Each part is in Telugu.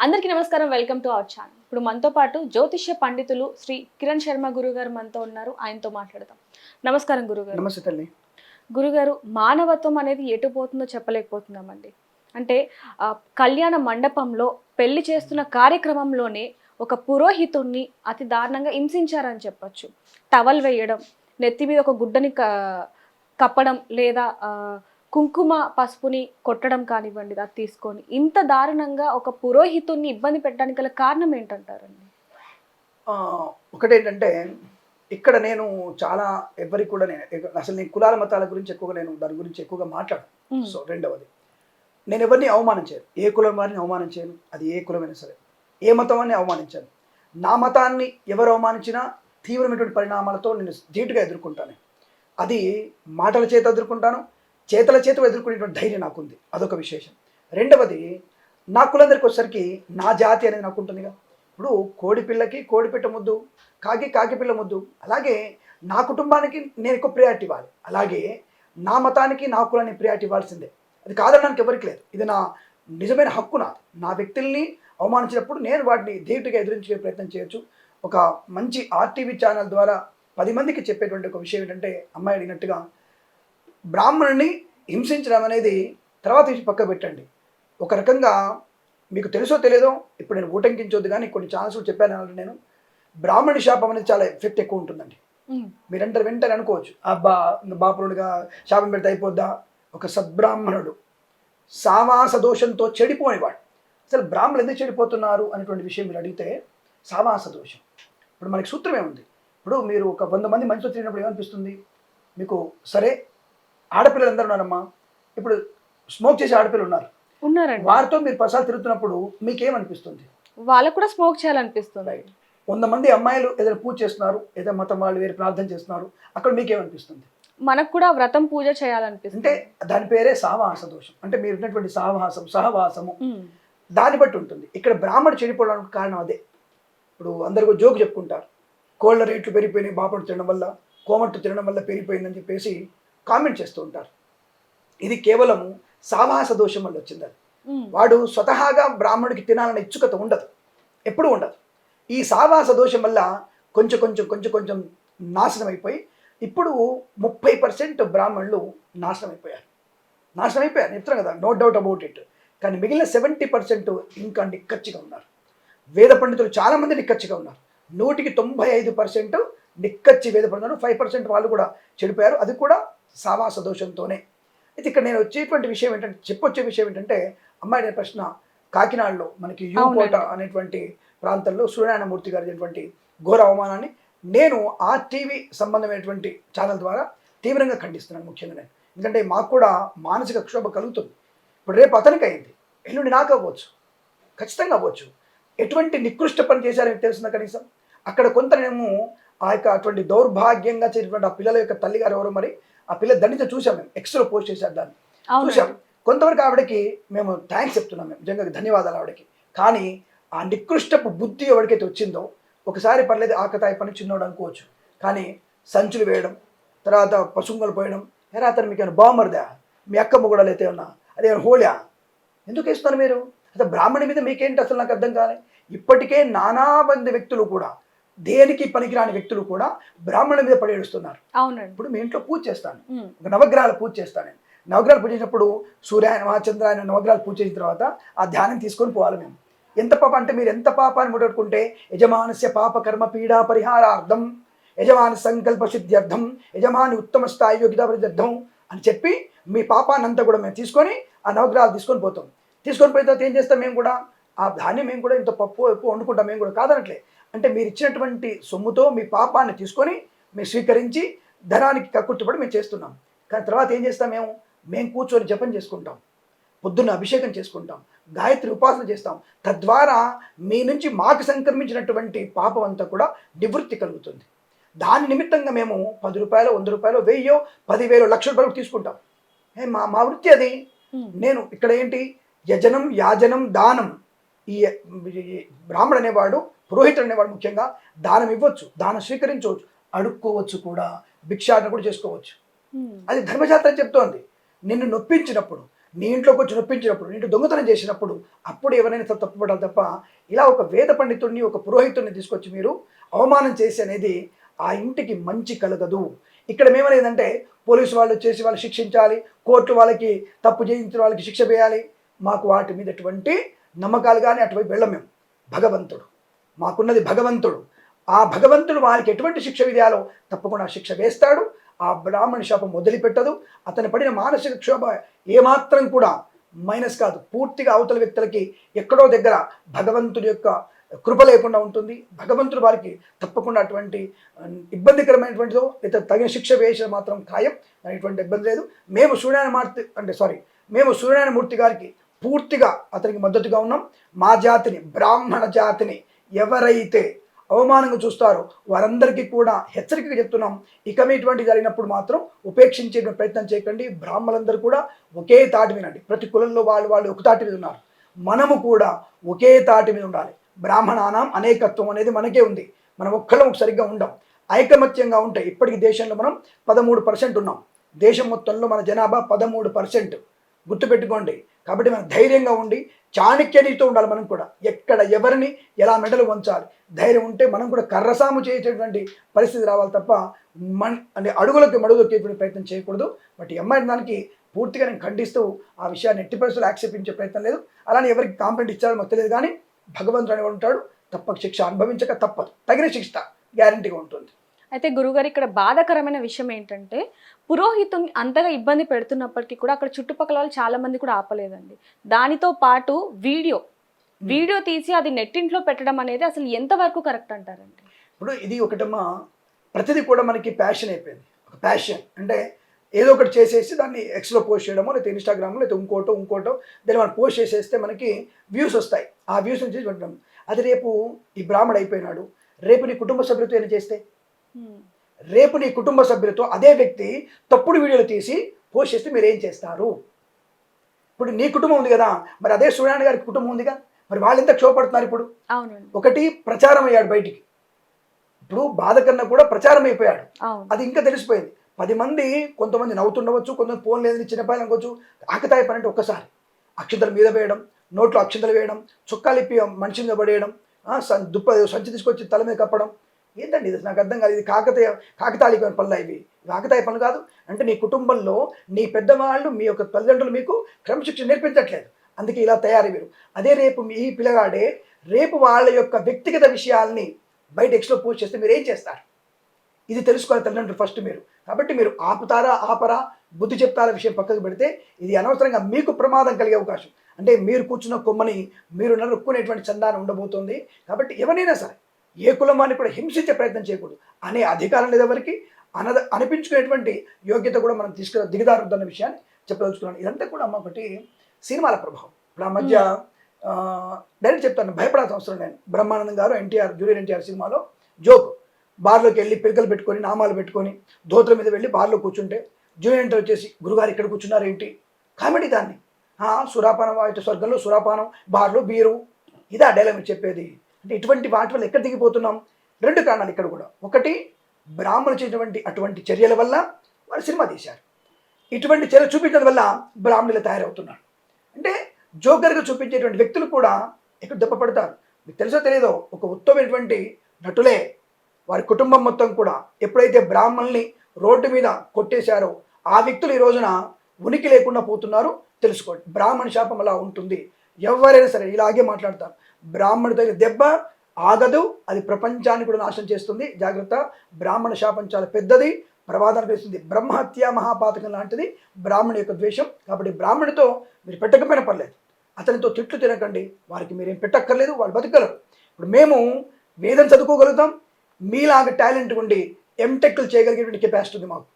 అందరికీ నమస్కారం. Welcome to our channel. ఇప్పుడు మనతో పాటు జ్యోతిష్య పండితులు శ్రీ కిరణ్ శర్మ గురుగారు మనతో ఉన్నారు. ఆయనతో మాట్లాడదాం. నమస్కారం గురుగారు. నమస్తే తల్లి. గురుగారు, మానవత్వం అనేది ఎటు పోతుందో చెప్పలేకపోతున్నామండి. అంటే కళ్యాణ మండపంలో పెళ్లి చేస్తున్న కార్యక్రమంలోనే ఒక పురోహితుణ్ణి అతి దారుణంగా హింసించారని చెప్పొచ్చు. టవల్ వేయడం, నెత్తి మీద ఒక గుడ్డని కప్పడం, లేదా కుంకుమ పసుపుని కొట్టడం కానివ్వండి, అది తీసుకొని ఇంత దారుణంగా ఒక పురోహితుణ్ణి ఇబ్బంది పెట్టడానికి గల కారణం ఏంటంటారండి? ఒకటేంటంటే ఇక్కడ నేను చాలా ఎవరికి కూడా అసలు నేను కులాల మతాల గురించి ఎక్కువగా నేను దాని గురించి ఎక్కువగా మాట్లాడను. సో రెండవది, నేను ఎవరిని అవమానం చేయను. ఏ కులం వారిని అవమానం చేయను. అది ఏ కులమైనా సరే, ఏ మతం అని అవమానించాను. నా మతాన్ని ఎవరు అవమానించినా తీవ్రమైనటువంటి పరిణామాలతో నేను ధీటుగా ఎదుర్కొంటాను. అది మాటల చేత ఎదుర్కొంటాను, చేతల చేత ఎదుర్కొనేటువంటి ధైర్యం నాకుంది. అదొక విశేషం. రెండవది, నా కులందరికి వచ్చేసరికి నా జాతి అనేది నాకు ఉంటుందిగా. ఇప్పుడు కోడి పిల్లకి కోడిపిట్ట ముద్దు, కాకి పిల్ల ముద్దు. అలాగే నా కుటుంబానికి నేను ఎక్కువ ప్రియారిటీ ఇవ్వాలి. అలాగే నా మతానికి నా కులాన్ని ప్రియారిటీ ఇవ్వాల్సిందే. అది కాదనడానికి ఎవరికి లేదు. ఇది నా నిజమైన హక్కు. నా వ్యక్తుల్ని అవమానించినప్పుడు నేను వాటిని ధీటుగా ఎదిరించే ప్రయత్నం చేయొచ్చు. ఒక మంచి ఆర్టీవీ ఛానల్ ద్వారా 10 మందికి చెప్పేటువంటి ఒక విషయం ఏంటంటే, అమ్మాయి అడిగినట్టుగా బ్రాహ్మణుని హింసించడం అనేది తర్వాత తీసి పక్క పెట్టండి. ఒక రకంగా మీకు తెలుసో తెలియదో, ఇప్పుడు నేను ఊటంకించొద్దు కానీ కొన్ని ఛానల్స్ చెప్పాను. నేను బ్రాహ్మణి శాపం అనేది చాలా ఎఫెక్ట్ ఎక్కువ ఉంటుందండి. మీరంటారు వెంటనే అనుకోవచ్చు, అబ్బా బాపురుడిగా శాపం పెడితే అయిపోద్దా. ఒక సద్బ్రాహ్మణుడు సావాస దోషంతో చెడిపోనివాడు. అసలు బ్రాహ్మణులు ఎందుకు చెడిపోతున్నారు అనేటువంటి విషయం మీరు అడిగితే, సావాస దోషం. ఇప్పుడు మనకి సూత్రం ఏముంది? ఇప్పుడు మీరు ఒక 100 మంది మనిషితో తిరిగినప్పుడు ఏమనిపిస్తుంది మీకు? సరే, ఆడపిల్లలు అందరూ ఉన్నారమ్మా, ఇప్పుడు స్మోక్ చేసే ఆడపిల్లలు ఉన్నారండి. వారితో మీరు పసాలు తిరుగుతున్నప్పుడు మీకేమనిపిస్తుంది? వాళ్ళకు కూడా స్మోక్ చేయాలనిపిస్తుంది. 100 మంది అమ్మాయిలు ఏదైనా పూజ చేస్తున్నారు, ఏదైనా మతం వాళ్ళు వేరే ప్రార్థన చేస్తున్నారు, అక్కడ మీకేమనిపిస్తుంది? మనకు కూడా వ్రతం పూజ చేయాలనిపిస్తుంది. అంటే దాని పేరే సావాస దోషం. అంటే మీరు ఉన్నటువంటి సహవాసము దాన్ని బట్టి ఉంటుంది. ఇక్కడ బ్రాహ్మణుడు చెడిపోవడానికి కారణం అదే. ఇప్పుడు అందరికీ జోకు చెప్పుకుంటారు, కోళ్ళ రేట్లు పెరిగిపోయినాయి బాపడు తినడం వల్ల, కోమట్టు తినడం వల్ల పెరిగిపోయిందని చెప్పేసి కామెంట్ చేస్తూ ఉంటారు. ఇది కేవలం సావాస దోషం వల్ల వచ్చింది. అది వాడు స్వతహాగా బ్రాహ్మణుడికి తినాలన్న ఇచ్చుకత ఉండదు, ఎప్పుడూ ఉండదు. ఈ సావాస దోషం వల్ల కొంచెం నాశనం అయిపోయి ఇప్పుడు 30% బ్రాహ్మణులు నాశనం అయిపోయారు. చెప్తున్నాను కదా, నో డౌట్ అబౌట్ ఇట్. కానీ మిగిలిన 70% ఇంకా నిక్కచ్చిగా ఉన్నారు. వేద పండితులు చాలామంది నిక్కచ్చిగా ఉన్నారు. 100కి 95% నిక్కచ్చి వేద పండితులు, 5% వాళ్ళు కూడా చెడిపోయారు. అది కూడా సావాస దోషంతోనే. అయితే ఇక్కడ నేను వచ్చేటువంటి విషయం ఏంటంటే, చెప్పొచ్చే విషయం ఏంటంటే, అమ్మాయి అనే ప్రశ్న, కాకినాడలో మనకి యూకోట అనేటువంటి ప్రాంతంలో సూర్యనారాయణమూర్తి గారు అనేటువంటి ఘోర అవమానాన్ని నేను ఆ టీవీ సంబంధమైనటువంటి ఛానల్ ద్వారా తీవ్రంగా ఖండిస్తున్నాను. ముఖ్యంగా నేను, ఎందుకంటే మాకు కూడా మానసిక క్షోభ కలుగుతుంది. ఇప్పుడు రేపు అతనికి అయింది, ఎల్లుండి నాకు అవ్వచ్చు, ఖచ్చితంగా అవ్వచ్చు. ఎటువంటి నికృష్ట పని చేశారని తెలుస్తుందా కనీసం? అక్కడ కొంతనేమో ఆ యొక్క అటువంటి దౌర్భాగ్యంగా చేసినటువంటి ఆ పిల్లల యొక్క తల్లిగారు ఎవరో, మరి ఆ పిల్ల దండితో చూసాం మేము, ఎక్స్లో పోస్ట్ చేశారు, దాన్ని చూసాం. కొంతవరకు ఆవిడకి మేము థ్యాంక్స్ చెప్తున్నాం, మేము నిజంగా ధన్యవాదాలు ఆవిడకి. కానీ ఆ నికృష్టపు బుద్ధి ఎవరికైతే వచ్చిందో, ఒకసారి పర్లేదు ఆకతాయి పని చిన్నోడు అనుకోవచ్చు, కానీ సంచులు వేయడం, తర్వాత పశువులు పోయడం, ఎరా అతను మీకు ఏమైనా బాగుమరిదా, మీ అక్క మొగడలు అయితే ఉన్నా, అదే హోళా ఎందుకు వేస్తున్నారు మీరు? అసలు బ్రాహ్మణి మీద మీకేంటి అసలు నాకు అర్థం కాలే. ఇప్పటికే నానా మంది వ్యక్తులు కూడా, దేనికి పనికిరాని వ్యక్తులు కూడా బ్రాహ్మణుల మీద పడేడుస్తున్నారు. అవునండి. ఇప్పుడు మీ ఇంట్లో పూజ చేస్తాను, ఒక నవగ్రహాల పూజ చేస్తాను నేను. నవగ్రహాలు పూజ చేసినప్పుడు సూర్యాయన చంద్రాయన నవగ్రహాలు పూజ చేసిన తర్వాత ఆ ధ్యానం తీసుకొని పోవాలి మేము. ఎంత పాప అంటే, మీరు ఎంత పాపాన్ని ముట్టుకుంటే, యజమానస్య పాప కర్మ పీడా పరిహారార్థం, యజమాని సంకల్ప సిద్ధ్యర్థం, యజమాని ఉత్తమ స్థాయి యోగ్యత పరిర్థం అని చెప్పి మీ పాపాన్ని అంతా కూడా మేము తీసుకొని ఆ నవగ్రహాలు తీసుకొని పోతాం. తీసుకొని పోయిన తర్వాత ఏం చేస్తాం మేము కూడా, ఆ ధాన్యం మేము కూడా ఇంత పప్పు ఎక్కువ వండుకుంటాం మేము కూడా, కాదనట్లే. అంటే మీరు ఇచ్చినటువంటి సొమ్ముతో మీ పాపాన్ని తీసుకొని మేము స్వీకరించి ధనానికి కక్కుర్తిపడి మేము చేస్తున్నాం. కానీ తర్వాత ఏం చేస్తాం మేము కూర్చొని జపం చేసుకుంటాం, పొద్దున్న అభిషేకం చేసుకుంటాం, గాయత్రి ఉపాసన చేస్తాం. తద్వారా మీ నుంచి మాకు సంక్రమించినటువంటి పాపం అంతా కూడా నివృత్తి కలుగుతుంది. దాని నిమిత్తంగా మేము 10 రూపాయలు, 100 రూపాయలు, 1000, 10,000, ₹1,00,000 తీసుకుంటాం. మా వృత్తి అది. నేను ఇక్కడ ఏంటి, యజనం, యాజనం, దానం. ఈ బ్రాహ్మణుడు అనేవాడు, పురోహితుడు అనేవాడు ముఖ్యంగా దానం ఇవ్వచ్చు, దానం స్వీకరించవచ్చు, అడుక్కోవచ్చు కూడా, భిక్షాటన కూడా చేసుకోవచ్చు. అది ధర్మశాస్త్రం చెప్తోంది. నిన్ను నొప్పించినప్పుడు, నీ ఇంట్లోకి వచ్చి నొప్పించినప్పుడు, నీ ఇంట్లో దొంగతనం చేసినప్పుడు అప్పుడు ఎవరైనా తప్పుపడాలి తప్ప ఇలా ఒక వేద పండితుడిని, ఒక పురోహితుడిని తీసుకొచ్చి మీరు అవమానం చేసి అనేది ఆ ఇంటికి మంచి కలగదు. ఇక్కడ మేమనేదంటే పోలీసు వాళ్ళు వచ్చేసి వాళ్ళు శిక్షించాలి, కోర్టు వాళ్ళకి తప్పు చేయించిన వాళ్ళకి శిక్ష వేయాలి. మాకు వాటి మీద ఎటువంటి నమ్మకాలు కానీ అటువైపు వెళ్ళం మేము. భగవంతుడు మాకున్నది భగవంతుడు. ఆ భగవంతుడు వారికి ఎటువంటి శిక్ష విధాలో తప్పకుండా శిక్ష వేస్తాడు. ఆ బ్రాహ్మణ శాపం వదిలిపెట్టదు. అతను పడిన మానసిక క్షోభ ఏమాత్రం కూడా మైనస్ కాదు. పూర్తిగా అవతల వ్యక్తులకి ఎక్కడో దగ్గర భగవంతుడి యొక్క కృప లేకుండా ఉంటుంది. భగవంతుడు వారికి తప్పకుండా అటువంటి ఇబ్బందికరమైనటువంటిదో లేదా తగిన శిక్ష వేసిన మాత్రం ఖాయం. ఎటువంటి ఇబ్బంది లేదు. మేము సూర్యనారాయణమూర్తి గారికి పూర్తిగా అతనికి మద్దతుగా ఉన్నాం. మా జాతిని, బ్రాహ్మణ జాతిని ఎవరైతే అవమానంగా చూస్తారో వారందరికీ కూడా హెచ్చరికగా చెప్తున్నాం. ఇక ఇటువంటి జరిగినప్పుడు మాత్రం ఉపేక్షించే ప్రయత్నం చేయకండి. బ్రాహ్మణులందరూ కూడా ఒకే తాటి వినండి. ప్రతి కులంలో వాళ్ళు ఒక తాటి మీద ఉన్నారు. మనము కూడా ఒకే తాటి మీద ఉండాలి. బ్రాహ్మణానం అనేకత్వం అనేది మనకే ఉంది. మనం ఒక్కళ్ళం సరిగ్గా ఉండం. ఐకమత్యంగా ఉంటే ఇప్పటికీ దేశంలో మనం 13% ఉన్నాం. దేశం మొత్తంలో మన జనాభా 13%. గుర్తుపెట్టుకోండి. కాబట్టి మనం ధైర్యంగా ఉండి చాణక్యనితో ఉండాలి. మనం కూడా ఎక్కడ ఎవరిని ఎలా మెడలు వంచాలి ధైర్యం ఉంటే మనం కూడా కర్రసాము చేసేటువంటి పరిస్థితి రావాలి తప్ప అంటే అడుగులకి మడుగులొక్కేటువంటి ప్రయత్నం చేయకూడదు. బట్ ఈ అమ్మాయి దానికి పూర్తిగా నేను ఖండిస్తూ ఆ విషయాన్ని ఎట్టి పరిస్థితులు యాక్సెప్ట్ ప్రయత్నం లేదు. అలానే ఎవరికి కాంప్లైంట్ ఇచ్చారో మాకు తెలియదు, కానీ భగవంతుడు అనేవాడు ఉంటాడు. తప్పక శిక్ష అనుభవించక తప్పదు. తగిన శిక్ష గ్యారంటీగా ఉంటుంది. అయితే గురుగారు ఇక్కడ బాధాకరమైన విషయం ఏంటంటే పురోహితుని అంతగా ఇబ్బంది పెడుతున్నప్పటికీ కూడా అక్కడ చుట్టుపక్కల వాళ్ళు చాలా మంది కూడా ఆపలేదండి. దానితో పాటు వీడియో తీసి అది నెట్టింట్లో పెట్టడం అనేది అసలు ఎంతవరకు కరెక్ట్ అంటారండి? ఇప్పుడు ఇది ఒకటమ్మా, ప్రతిదీ కూడా మనకి ప్యాషన్ అయిపోయింది. ఒక ప్యాషన్ అంటే ఏదో ఒకటి చేసేసి దాన్ని ఎక్స్లో పోస్ట్ చేయడమో లేకపోతే ఇన్స్టాగ్రామ్లో లేకపోతే ఇంకోటో దాన్ని మనం పోస్ట్ చేసేస్తే మనకి వ్యూస్ వస్తాయి. ఆ వ్యూస్ నుంచి పెట్టడం. అది రేపు ఈ బ్రాహ్మడు అయిపోయినాడు, రేపు నీ కుటుంబ సభ్యులతో ఏం చేస్తే, రేపు నీ కుటుంబ సభ్యులతో అదే వ్యక్తి తప్పుడు వీడియోలు తీసి పోస్ట్ చేస్తే మీరు ఏం చేస్తారు? ఇప్పుడు నీ కుటుంబం ఉంది కదా, మరి అదే సూర్యనారాయణ గారికి కుటుంబం ఉందిగా, మరి వాళ్ళు ఎంత క్షోభపడుతున్నారు ఇప్పుడు? ఒకటి ప్రచారం అయ్యాడు బయటికి. ఇప్పుడు బాధ కన్నా కూడా ప్రచారం అయిపోయాడు. అది ఇంకా తెలిసిపోయింది. 10 మంది, కొంతమంది నవ్వుతుండవచ్చు, కొంతమంది ఫోన్ లేదని చిన్నపాయలు అనుకోవచ్చు. ఆకతాయి పని అంటే ఒక్కసారి అక్షంతలు మీద వేయడం, నోట్లో అక్షంతలు వేయడం, చుక్కాలు ఇప్పి మనిషి మీద పడేయడం, సంచి తీసుకొచ్చి తల మీద కప్పడం. ఏంటండి ఇది? నాకు అర్థం కాదు. ఇది కాకతాళీయ పనులు ఇవి. ఆకతాయి పనులు కాదు. అంటే నీ కుటుంబంలో నీ పెద్దవాళ్ళు, మీ యొక్క తల్లిదండ్రులు మీకు క్రమశిక్షణ నేర్పించట్లేదు. అందుకే ఇలా తయారు మీరు. అదే రేపు మీ పిల్లగాడే రేపు వాళ్ళ యొక్క వ్యక్తిగత విషయాల్ని బయట ఎక్స్లో పోస్ట్ చేస్తే మీరు ఏం చేస్తారు? ఇది తెలుసుకోవాలి తల్లిదండ్రులు ఫస్ట్ మీరు. కాబట్టి మీరు ఆపరా, బుద్ధి చెప్తారా విషయం పక్కకు పెడితే ఇది అనవసరంగా మీకు ప్రమాదం కలిగే అవకాశం. అంటే మీరు కూర్చున్న కొమ్మని మీరు నరుక్కునేటువంటి చందానం ఉండబోతుంది. కాబట్టి ఎవరైనా సరే ఏ కులమాన్ని కూడా హింసించే ప్రయత్నం చేయకూడదు అనే అధికారం లేదు ఎవరికి. అనిపించుకునేటువంటి యోగ్యత కూడా మనం దిగదారుద్దన్న విషయాన్ని చెప్పదలుచుకున్నాను. ఇదంతా కూడా అమ్మ ఒకటి సినిమాల ప్రభావం. ఇప్పుడు ఆ మధ్య డైరెక్ట్ చెప్తాను, భయపడాల్సిన అవసరం లేదు. బ్రహ్మానందం గారు జూనియర్ ఎన్టీఆర్ సినిమాలో జోక్, బార్లోకి వెళ్ళి పిలకలు పెట్టుకొని నామాలు పెట్టుకొని దోతుల మీద వెళ్ళి బార్లో కూర్చుంటే జూనియర్ ఎన్టీఆర్ వచ్చేసి గురుగారు ఇక్కడ కూర్చున్నారు ఏంటి? కామెడీ దాన్ని. సురాపానం ఇటు స్వర్గంలో సురాపానం, బార్లో బీరు, ఇదా డైలాగ్ మీరు చెప్పేది? అంటే ఇటువంటి వాటి వల్ల ఎక్కడ దిగిపోతున్నాం? 2 కారణాలు ఇక్కడ కూడా. ఒకటి, బ్రాహ్మణులు చేసినటువంటి అటువంటి చర్యల వల్ల వాళ్ళు సినిమా తీశారు. ఇటువంటి చర్యలు చూపించడం వల్ల బ్రాహ్మణులు తయారవుతున్నారు. అంటే జోకర్గా చూపించేటువంటి వ్యక్తులు కూడా ఎక్కడ దెబ్బ పడతారు. మీకు తెలుసో తెలియదో, ఒక ఉత్తమమైనటువంటి నటులే వారి కుటుంబం మొత్తం కూడా ఎప్పుడైతే బ్రాహ్మణుల్ని రోడ్డు మీద కొట్టేశారో ఆ వ్యక్తులు ఈ రోజున ఉనికి లేకుండా పోతున్నారు. తెలుసుకోండి, బ్రాహ్మణ శాపం అలా ఉంటుంది. ఎవరైనా సరే ఇలాగే మాట్లాడతారు. బ్రాహ్మణుడి దగ్గర దెబ్బ ఆగదు, అది ప్రపంచాన్ని కూడా నాశనం చేస్తుంది. జాగ్రత్త, బ్రాహ్మణ శాపం చాలా పెద్దది, ప్రమాదానికి వేస్తుంది. బ్రహ్మహత్య మహాపాతకం లాంటిది బ్రాహ్మణి యొక్క ద్వేషం. కాబట్టి బ్రాహ్మణితో మీరు పెట్టకపోయినా పర్లేదు, అతనితో తిట్లు తినకండి. వారికి మీరేం పెట్టక్కర్లేదు, వాళ్ళు బతకగలరు. ఇప్పుడు మేము వేదం చదువుకోగలుగుతాం, మీలాగా టాలెంట్ ఉండి ఎంటెక్లు చేయగలిగేటువంటి కెపాసిటీ ఉంది మాకు.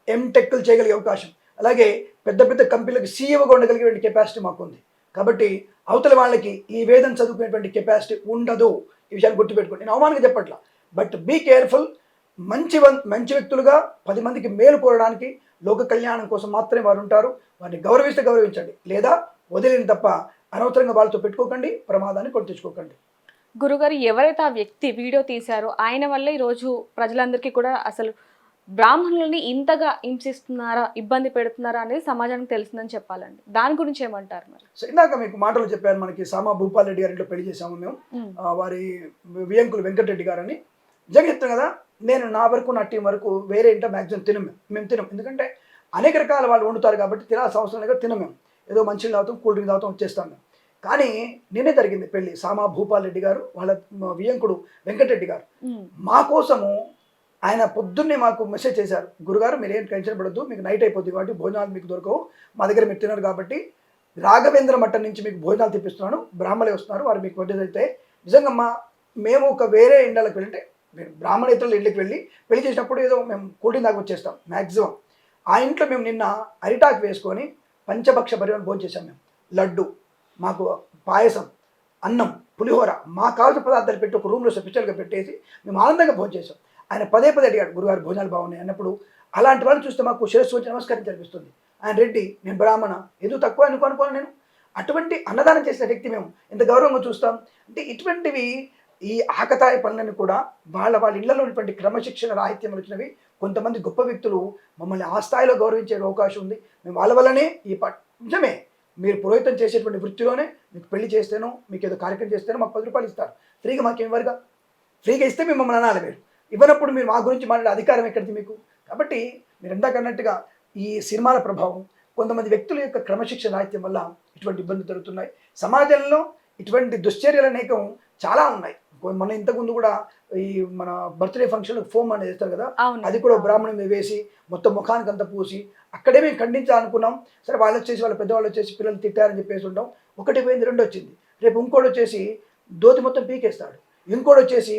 ఎంటెక్లు చేయగలిగే అవకాశం, అలాగే పెద్ద పెద్ద కంపెనీలకు సీఈఓగా ఉండగలిగేటువంటి కెపాసిటీ మాకు ఉంది. కాబట్టి అవతల వాళ్ళకి ఈ వేదం చదువుకునేటువంటి కెపాసిటీ ఉండదు. ఈ విషయాన్ని గుర్తుపెట్టుకోండి. నేను అవమానంగా చెప్పట్లా, బట్ బీ కేర్ఫుల్. మంచి వ్యక్తులుగా 10 మందికి మేలు కోరడానికి, లోక కళ్యాణం కోసం మాత్రమే వారు ఉంటారు. వారిని గౌరవిస్తే గౌరవించండి, లేదా వదిలేని తప్ప అనవసరంగా వాళ్ళతో పెట్టుకోకండి, ప్రమాదాన్ని కొని తెచ్చుకోకండి. గురుగారు, ఎవరైతే ఆ వ్యక్తి వీడియో తీశారో ఆయన వల్ల ఈరోజు ప్రజలందరికీ కూడా అసలు బ్రాహ్మణులని ఇంతగా హింసిస్తున్నారా, ఇబ్బంది పెడుతున్నారా అనేది సమాజానికి తెలిసిందని చెప్పాలండి. దాని గురించి ఏమంటారు మరి? సో ఇందాక మీకు మాటలు చెప్పాను, మనకి సామా భూపాల్ రెడ్డి గారి ఇంట్లో పెళ్లి చేసాము మేము. వారి వియంకులు వెంకటరెడ్డి గారని. నిజంగా చెప్తాను కదా, నేను నా వరకు నా టీం వరకు వేరే ఇంట్లో మ్యాక్సిమం మేము తినం. ఎందుకంటే అనేక రకాల వాళ్ళు వండుతారు కాబట్టి తినాల్సిన అవసరం లేదు, తినం మేము. ఏదో మంచిగా తాగుతాం, కూల్ డ్రింక్ తాగుతాం, వచ్చేస్తాం మేము. కానీ నేనే జరిగింది పెళ్లి. సామా భూపాల్ రెడ్డి గారు వాళ్ళ వియంకుడు వెంకటరెడ్డి గారు మా కోసము ఆయన పొద్దున్నే మాకు మెసేజ్ చేశారు, గురుగారు మీరేం టెన్షన్ పడద్దు, మీకు నైట్ అయిపోద్ది కాబట్టి భోజనాలు మీకు దొరకవు, మా దగ్గర మీరు తినరు కాబట్టి రాఘవేంద్ర మఠం నుంచి మీకు భోజనాలు తెప్పిస్తున్నాను, బ్రాహ్మణులే వస్తున్నారు, వారు మీకు వడ్డీ అయితే. నిజంగా మేము ఒక వేరే ఇండ్లకు వెళ్ళితే బ్రాహ్మణేతరుల ఇంటికి వెళ్ళి పెళ్లి చేసినప్పుడు ఏదో మేము కూల్ దాకా వచ్చేస్తాం మ్యాక్సిమం. ఆ ఇంట్లో మేము నిన్న అరిటాకు వేసుకొని పంచభక్ష పరిమాణం భోజనం చేసాం మేము. లడ్డు, మాకు పాయసం, అన్నం, పులిహోర, మాకు కావాల్సిన పదార్థాలు పెట్టి ఒక రూమ్లో స్పెషల్గా పెట్టేసి మేము ఆనందంగా భోజనం చేసాం. ఆయన పదే అడిగాడు, గురుగారు భోజనాలు బాగున్నాయి అన్నప్పుడు అలాంటి వాళ్ళు చూస్తే మాకు శిరస్సు వచ్చి నమస్కారం అనిపిస్తుంది. ఆయన రెడ్డి, నేను బ్రాహ్మణ, ఏదో తక్కువ అనుకోను నేను. అటువంటి అన్నదానం చేసిన వ్యక్తి మేము ఎంత గౌరవంగా చూస్తాం అంటే, ఇటువంటివి ఈ ఆకతాయి పనులను కూడా వాళ్ళ ఇళ్లలో ఉన్నటువంటి క్రమశిక్షణ రాహిత్యం వచ్చినవి కొంతమంది గొప్ప వ్యక్తులు మమ్మల్ని ఆ స్థాయిలో గౌరవించే అవకాశం ఉంది. మేము వాళ్ళ వల్లనే నిజమే, మీరు పురోహితం చేసేటువంటి వృత్తిలోనే మీకు పెళ్లి చేస్తేనో మీకు ఏదో కార్యక్రమం చేస్తేనో మాకు 10 రూపాయలు ఇస్తారు ఫ్రీగా. మాకేం ఇవ్వరుగా, ఫ్రీగా ఇస్తే మేము మమ్మల్ని అనాలి, మీరు ఇవ్వనప్పుడు మీరు మా గురించి మాట్లాడే అధికారం ఎక్కడిది మీకు? కాబట్టి మీరు ఎందాకన్నట్టుగా ఈ సినిమాల ప్రభావం, కొంతమంది వ్యక్తుల యొక్క క్రమశిక్షణ రాహిత్యం వల్ల ఇటువంటి ఇబ్బందులు జరుగుతున్నాయి. సమాజంలో ఇటువంటి దుశ్చర్యలు అనేకం చాలా ఉన్నాయి. మన ఇంతకుముందు కూడా ఈ మన బర్త్డే ఫంక్షన్ ఫోమ్ అనేది చేస్తారు కదా, అది కూడా బ్రాహ్మణం మీద వేసి మొత్తం ముఖానికి అంతా పూసి అక్కడే మేము ఖండించాలనుకున్నాం. సరే వాళ్ళు వచ్చేసి వాళ్ళ పెద్దవాళ్ళు వచ్చేసి పిల్లలు తిట్టారని చెప్పేసి ఉంటాం. ఒకటి పోయింది, 2 వచ్చింది. రేపు ఇంకోటి వచ్చేసి దోతి మొత్తం పీకేస్తాడు, ఇంకోటి వచ్చేసి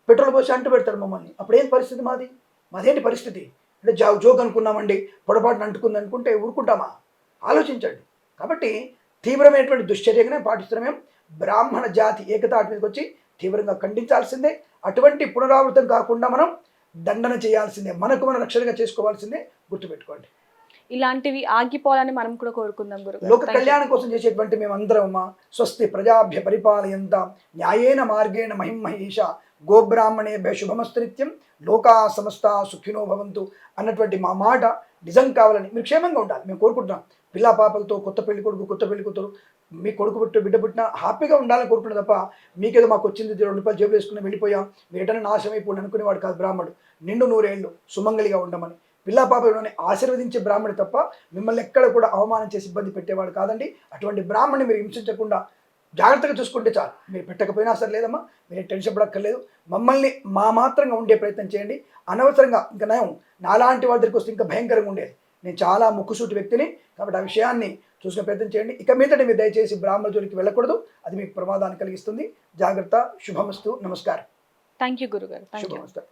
పెట్రోల్ పోసి అంటు పెడతాడు మమ్మల్ని. అప్పుడేం పరిస్థితి మాదేంటి పరిస్థితి? అంటే జోక్ అనుకున్నామండి, పొరపాటున అంటుకుంది అనుకుంటే ఊరుకుంటామా? ఆలోచించండి. కాబట్టి తీవ్రమైనటువంటి దుశ్చర్యగానే పాటిస్తున్నాం మేము. బ్రాహ్మణ జాతి ఏకతాటి మీదకి వచ్చి తీవ్రంగా ఖండించాల్సిందే. అటువంటి పునరావృతం కాకుండా మనం దండన చేయాల్సిందే, మనకు మనం రక్షణగా చేసుకోవాల్సిందే, గుర్తుపెట్టుకోండి. ఇలాంటివి ఆగిపోవాలని మనం కూడా కోరుకుందాం గురుగారు. లోక కళ్యాణం కోసం చేసేటువంటి మేమందరం స్వస్తి ప్రజాభ్య పరిపాలయంతాం న్యాయేన మార్గేణ మహిమహేష గోబ్రాహ్మణేభ్య శుభమస్తు నిత్యం లోకా సమస్త సుఖినో భవంతు అన్నటువంటి మా మాట నిజం కావాలని, మీరు క్షేమంగా ఉండాలి మేము కోరుకుంటున్నాం. పిల్లా పాపలతో, కొత్త పెళ్లి కొడుకు, కొత్త పెళ్లి కూతురు, మీ కొడుకు పుట్టి బిడ్డ పుట్టినా హ్యాపీగా ఉండాలని కోరుకుంటున్నా తప్ప మీకేదో మాకు వచ్చింది 2 రూపాయలు జేబులు వేసుకుని వెళ్ళిపోయాం, వేటనే నాశనం అయిపోయి అనుకునేవాడు కాదు బ్రాహ్మడు. నిండు 100 ఏళ్ళు సుమంగలిగా ఉండమని పిల్లా పాపలను ఆశీర్వదించే బ్రాహ్మణి తప్ప మిమ్మల్ని ఎక్కడ కూడా అవమానం చేసి ఇబ్బంది పెట్టేవాడు కాదండి. అటువంటి బ్రాహ్మణ్ణి మీరు హింసించకుండా జాగ్రత్తగా చూసుకుంటే చాలు. మీరు పెట్టకపోయినా సరే లేదమ్మా, మీరు టెన్షన్ పడక్కర్లేదు. మమ్మల్ని మాత్రంగా ఉండే ప్రయత్నం చేయండి. అనవసరంగా ఇంకా నయం నాలాంటి వాళ్ళ దగ్గరికి వస్తే ఇంకా భయంకరంగా ఉండేది. నేను చాలా ముక్కుసూటి వ్యక్తిని కాబట్టి ఆ విషయాన్ని చూసుకునే ప్రయత్నం చేయండి. ఇక మీదట మీరు దయచేసి బ్రాహ్మణ జోలికి వెళ్ళకూడదు, అది మీకు ప్రమాదాన్ని కలిగిస్తుంది. జాగ్రత్త. శుభమస్తు. నమస్కారం. థ్యాంక్ యూ గురుగారు. శుభమస్తు.